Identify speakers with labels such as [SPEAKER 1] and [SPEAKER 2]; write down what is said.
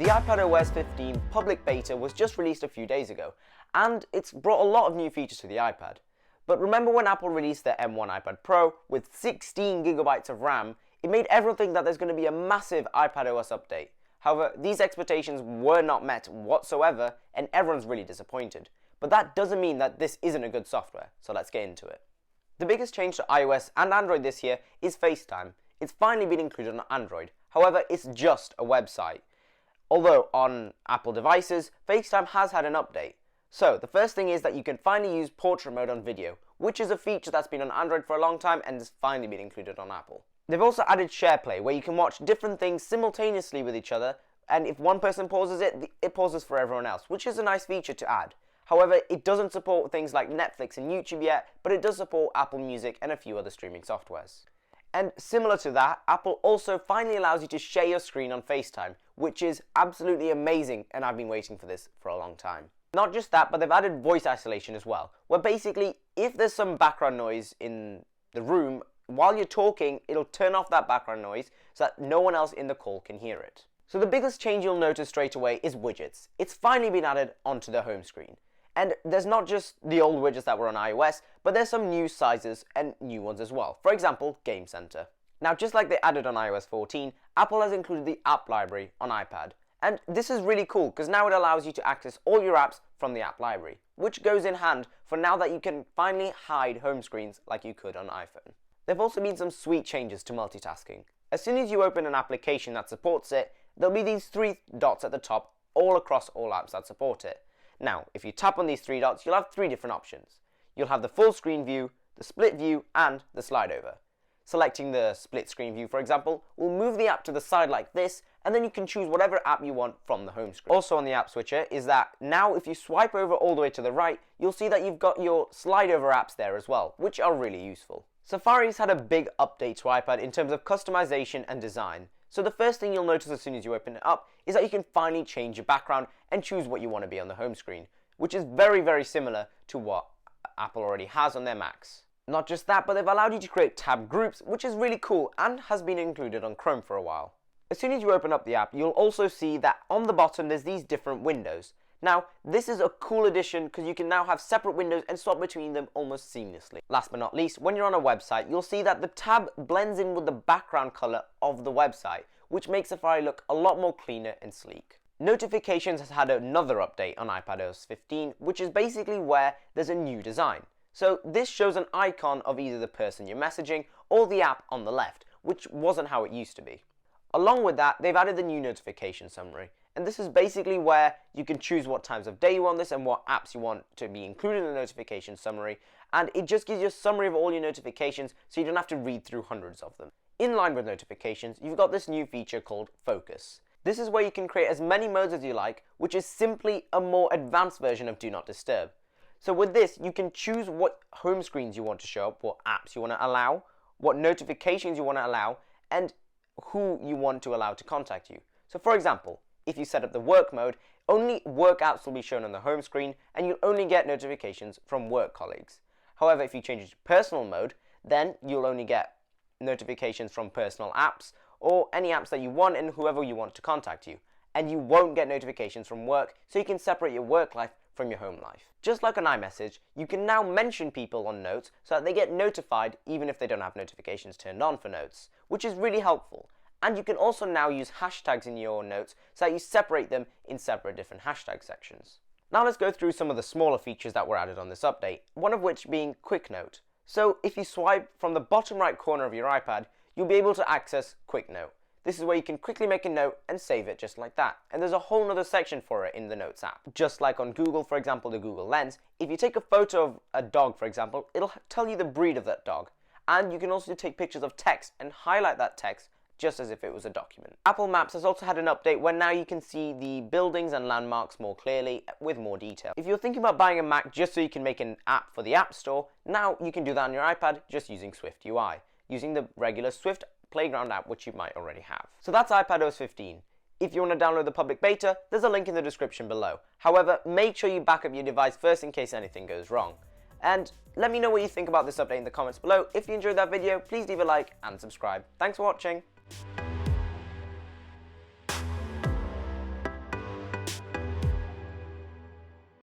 [SPEAKER 1] The iPadOS 15 public beta was just released a few days ago, and it's brought a lot of new features to the iPad. But remember when Apple released their M1 iPad Pro with 16GB of RAM, it made everyone think that there's going to be a massive iPadOS update. However, these expectations were not met whatsoever, and everyone's really disappointed. But that doesn't mean that this isn't a good software, so let's get into it. The biggest change to iOS and Android this year is FaceTime. It's finally been included on Android. However, it's just a website. Although on Apple devices, FaceTime has had an update. So the first thing is that you can finally use portrait mode on video, which is a feature that's been on Android for a long time and has finally been included on Apple. They've also added SharePlay, where you can watch different things simultaneously with each other, and if one person pauses it, it pauses for everyone else, which is a nice feature to add. However, it doesn't support things like Netflix and YouTube yet, but it does support Apple Music and a few other streaming softwares. And similar to that, Apple also finally allows you to share your screen on FaceTime, which is absolutely amazing, and I've been waiting for this for a long time. Not just that, but they've added voice isolation as well, where basically if there's some background noise in the room, while you're talking, it'll turn off that background noise so that no one else in the call can hear it. So the biggest change you'll notice straight away is widgets. It's finally been added onto the home screen. And there's not just the old widgets that were on iOS, but there's some new sizes and new ones as well. For example, Game Center. Now, just like they added on iOS 14, Apple has included the app library on iPad. And this is really cool because now it allows you to access all your apps from the app library, which goes in hand for now that you can finally hide home screens like you could on iPhone. There've also been some sweet changes to multitasking. As soon as you open an application that supports it, there'll be these 3 dots at the top all across all apps that support it. Now, if you tap on these 3 dots, you'll have 3 different options. You'll have the full screen view, the split view, and the slide over. Selecting the split screen view, for example, will move the app to the side like this, and then you can choose whatever app you want from the home screen. Also on the app switcher is that now if you swipe over all the way to the right, you'll see that you've got your slide over apps there as well, which are really useful. Safari's had a big update to iPad in terms of customization and design. So the first thing you'll notice as soon as you open it up is that you can finally change your background and choose what you want to be on the home screen, which is very, very similar to what Apple already has on their Macs. Not just that, but they've allowed you to create tab groups, which is really cool and has been included on Chrome for a while. As soon as you open up the app, you'll also see that on the bottom there's these different windows. Now, this is a cool addition because you can now have separate windows and swap between them almost seamlessly. Last but not least, when you're on a website, you'll see that the tab blends in with the background color of the website, which makes Safari look a lot more cleaner and sleek. Notifications has had another update on iPadOS 15, which is basically where there's a new design. So this shows an icon of either the person you're messaging or the app on the left, which wasn't how it used to be. Along with that, they've added the new notification summary. And this is basically where you can choose what times of day you want this and what apps you want to be included in the notification summary. And it just gives you a summary of all your notifications so you don't have to read through hundreds of them. In line with notifications, you've got this new feature called Focus. This is where you can create as many modes as you like, which is simply a more advanced version of Do Not Disturb. So with this, you can choose what home screens you want to show up, what apps you want to allow, what notifications you want to allow, and who you want to allow to contact you. So for example, if you set up the work mode, only work apps will be shown on the home screen and you'll only get notifications from work colleagues. However, if you change it to personal mode, then you'll only get notifications from personal apps or any apps that you want and whoever you want to contact you. And you won't get notifications from work, so you can separate your work life from your home life. Just like on iMessage, you can now mention people on Notes so that they get notified even if they don't have notifications turned on for Notes, which is really helpful. And you can also now use hashtags in your notes so that you separate them in separate different hashtag sections. Now let's go through some of the smaller features that were added on this update, one of which being Quick Note. So if you swipe from the bottom right corner of your iPad, you'll be able to access Quick Note. This is where you can quickly make a note and save it just like that. And there's a whole other section for it in the Notes app. Just like on Google, for example, the Google Lens, if you take a photo of a dog, for example, it'll tell you the breed of that dog. And you can also take pictures of text and highlight that text just as if it was a document. Apple Maps has also had an update where now you can see the buildings and landmarks more clearly with more detail. If you're thinking about buying a Mac just so you can make an app for the App Store, now you can do that on your iPad just using Swift UI, using the regular Swift Playground app which you might already have. So that's iPadOS 15. If you want to download the public beta, there's a link in the description below. However, make sure you back up your device first in case anything goes wrong. And let me know what you think about this update in the comments below. If you enjoyed that video, please leave a like and subscribe. Thanks for watching.